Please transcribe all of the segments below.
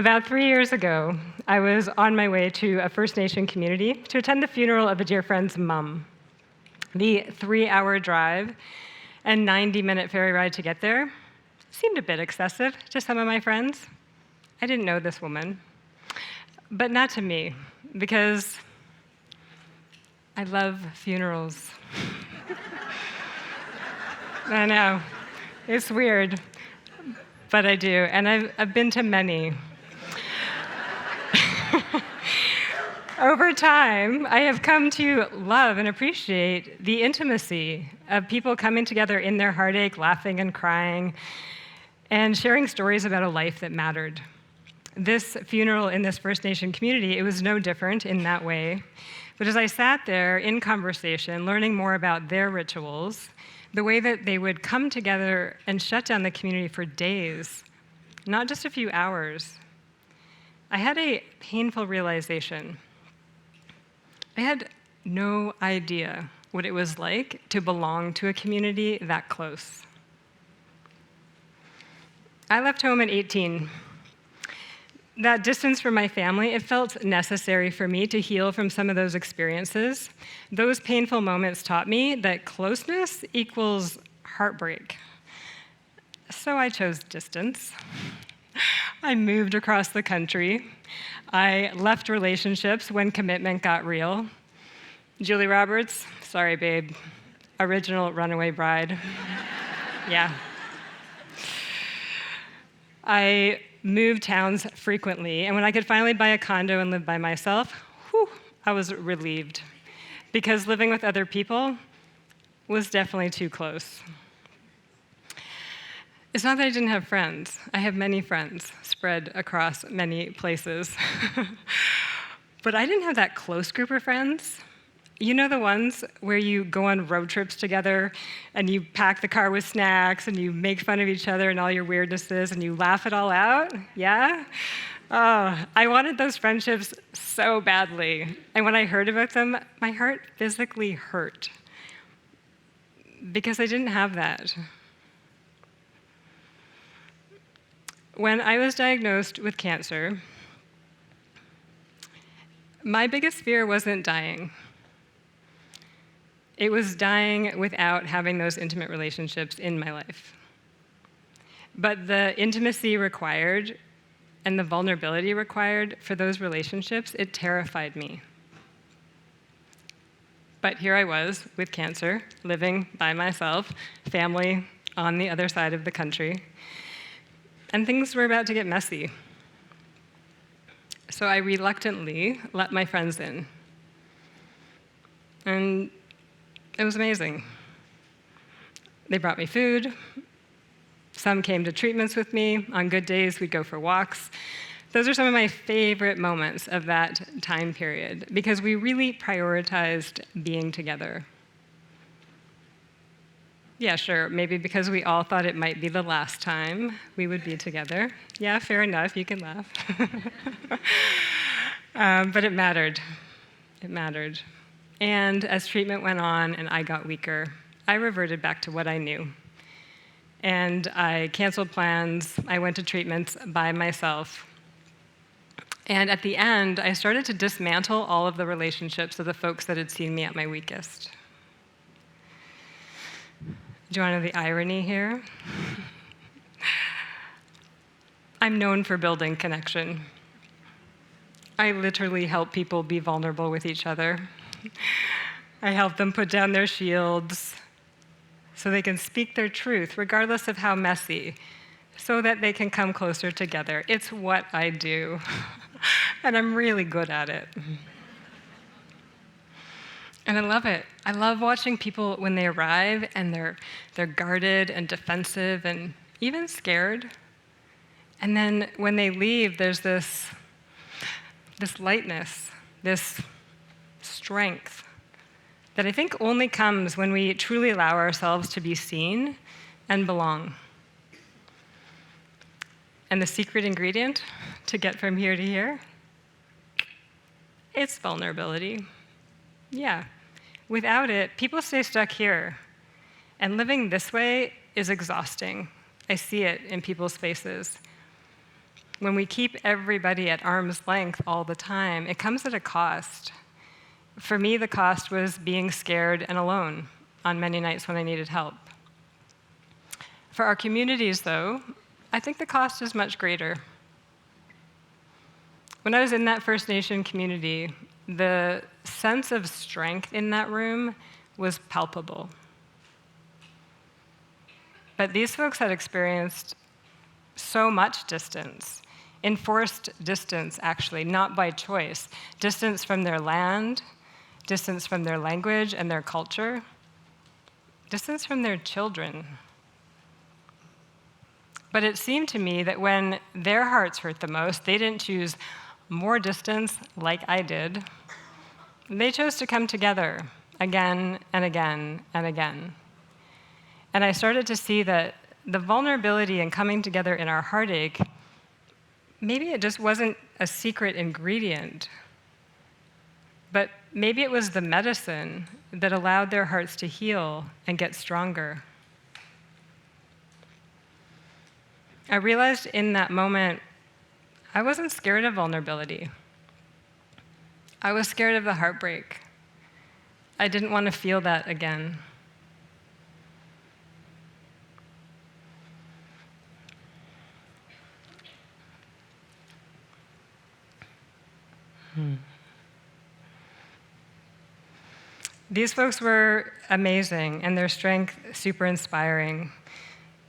About 3 years ago, I was on my way to a First Nation community to attend the funeral of a dear friend's mom. The 3-hour drive and 90-minute ferry ride to get there seemed a bit excessive to some of my friends. I didn't know this woman, but not to me, because I love funerals. I know, it's weird, but I do, and I've been to many. Over time, I have come to love and appreciate the intimacy of people coming together in their heartache, laughing and crying, and sharing stories about a life that mattered. This funeral in this First Nation community, it was no different in that way. But as I sat there in conversation, learning more about their rituals, the way that they would come together and shut down the community for days, not just a few hours, I had a painful realization. I had no idea what it was like to belong to a community that close. I left home at 18. That distance from my family, it felt necessary for me to heal from some of those experiences. Those painful moments taught me that closeness equals heartbreak. So I chose distance. I moved across the country. I left relationships when commitment got real. Julie Roberts, sorry, babe. Original runaway bride. Yeah. I moved towns frequently, and when I could finally buy a condo and live by myself, I was relieved, because living with other people was definitely too close. It's not that I didn't have friends. I have many friends spread across many places. But I didn't have that close group of friends. You know, the ones where you go on road trips together and you pack the car with snacks and you make fun of each other and all your weirdnesses and you laugh it all out? Yeah? Oh, I wanted those friendships so badly. And when I heard about them, my heart physically hurt, because I didn't have that. When I was diagnosed with cancer, my biggest fear wasn't dying. It was dying without having those intimate relationships in my life. But the intimacy required and the vulnerability required for those relationships, it terrified me. But here I was with cancer, living by myself, family on the other side of the country, and things were about to get messy. So I reluctantly let my friends in. And it was amazing. They brought me food. Some came to treatments with me. On good days, we'd go for walks. Those are some of my favorite moments of that time period, because we really prioritized being together. Yeah, sure, maybe because we all thought it might be the last time we would be together. Yeah, fair enough, you can laugh. But it mattered. It mattered. And as treatment went on and I got weaker, I reverted back to what I knew. And I canceled plans. I went to treatments by myself. And at the end, I started to dismantle all of the relationships of the folks that had seen me at my weakest. Do you want to know the irony here? I'm known for building connection. I literally help people be vulnerable with each other. I help them put down their shields so they can speak their truth, regardless of how messy, so that they can come closer together. It's what I do, and I'm really good at it. And I love it. I love watching people when they arrive and they're guarded and defensive and even scared. And then when they leave, there's this lightness, this strength that I think only comes when we truly allow ourselves to be seen and belong. And the secret ingredient to get from here to here? It's vulnerability. Yeah. Without it, people stay stuck here. And living this way is exhausting. I see it in people's faces. when we keep everybody at arm's length all the time, it comes at a cost. For me, the cost was being scared and alone on many nights when I needed help. For our communities, though, I think the cost is much greater. When I was in that First Nation community, the sense of strength in that room was palpable. But these folks had experienced so much distance, enforced distance, actually, not by choice. Distance from their land, distance from their language and their culture, distance from their children. But it seemed to me that when their hearts hurt the most, they didn't choose more distance like I did. They chose to come together again and again and again. And I started to see that the vulnerability and coming together in our heartache, maybe it just wasn't a secret ingredient, but maybe it was the medicine that allowed their hearts to heal and get stronger. I realized in that moment, I wasn't scared of vulnerability. I was scared of the heartbreak. I didn't want to feel that again. These folks were amazing, and their strength super inspiring.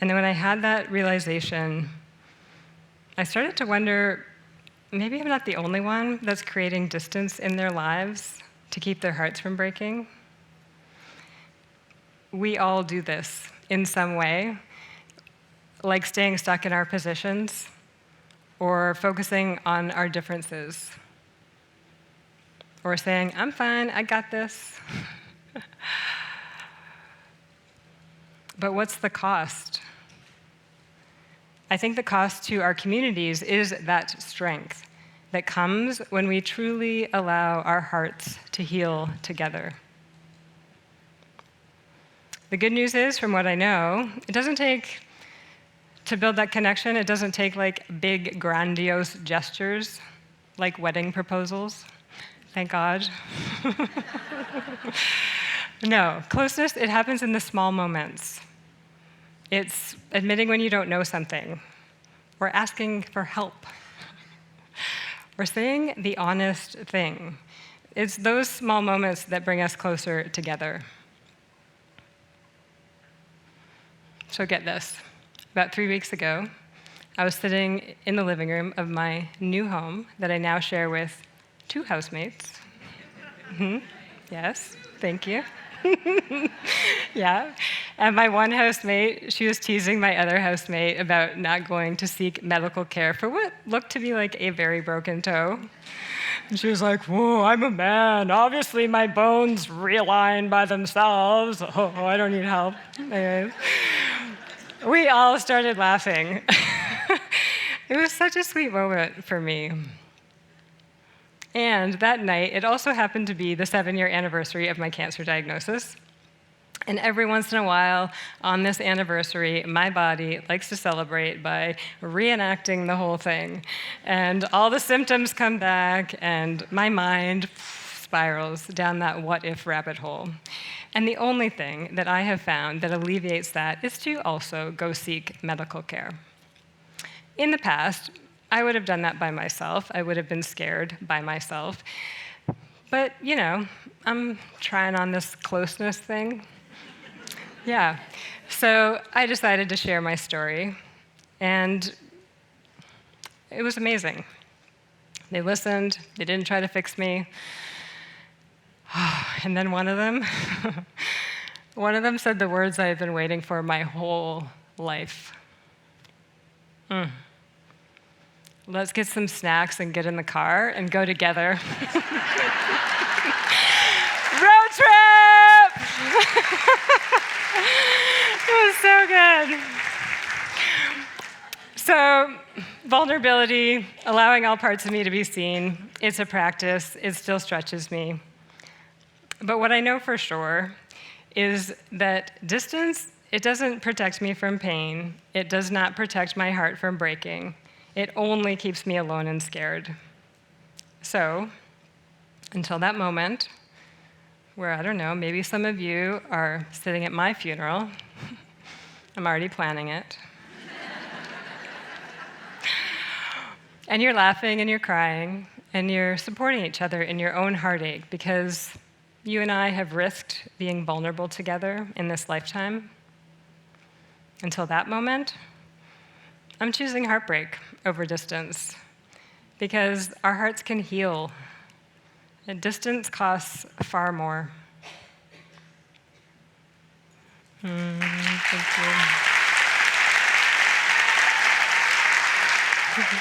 And then when I had that realization, I started to wonder, maybe I'm not the only one that's creating distance in their lives to keep their hearts from breaking. We all do this in some way, like staying stuck in our positions or focusing on our differences, or saying, I'm fine, I got this. But what's the cost? I think the cost to our communities is that strength that comes when we truly allow our hearts to heal together. The good news is, from what I know, it doesn't take, to build that connection, it doesn't take like big, grandiose gestures, like wedding proposals. Thank God. No, closeness, it happens in the small moments. It's admitting when you don't know something, or asking for help, or saying the honest thing. It's those small moments that bring us closer together. So get this. About 3 weeks ago, I was sitting in the living room of my new home that I now share with 2 housemates. Yes, thank you. Yeah. And my one housemate, she was teasing my other housemate about not going to seek medical care for what looked to be like a very broken toe. And she was like, whoa, I'm a man. Obviously, my bones realign by themselves. Oh, I don't need help. Anyways, we all started laughing. It was such a sweet moment for me. And that night, it also happened to be the 7-year anniversary of my cancer diagnosis. And every once in a while, on this anniversary, my body likes to celebrate by reenacting the whole thing. And all the symptoms come back, and my mind spirals down that what-if rabbit hole. And the only thing that I have found that alleviates that is to also go seek medical care. In the past, I would have done that by myself. I would have been scared by myself. But, you know, I'm trying on this closeness thing. Yeah. So I decided to share my story, and it was amazing. They listened. They didn't try to fix me. And then one of them said the words I've been waiting for my whole life. Let's get some snacks and get in the car and go together. Road trip! It was so good. So, vulnerability, allowing all parts of me to be seen, it's a practice. It still stretches me. But what I know for sure is that distance, it doesn't protect me from pain. It does not protect my heart from breaking. It only keeps me alone and scared. So, until that moment, where, I don't know, maybe some of you are sitting at my funeral, I'm already planning it, and you're laughing and you're crying, and you're supporting each other in your own heartache, because you and I have risked being vulnerable together in this lifetime. Until that moment, I'm choosing heartbreak over distance, because our hearts can heal, and distance costs far more. Thank you.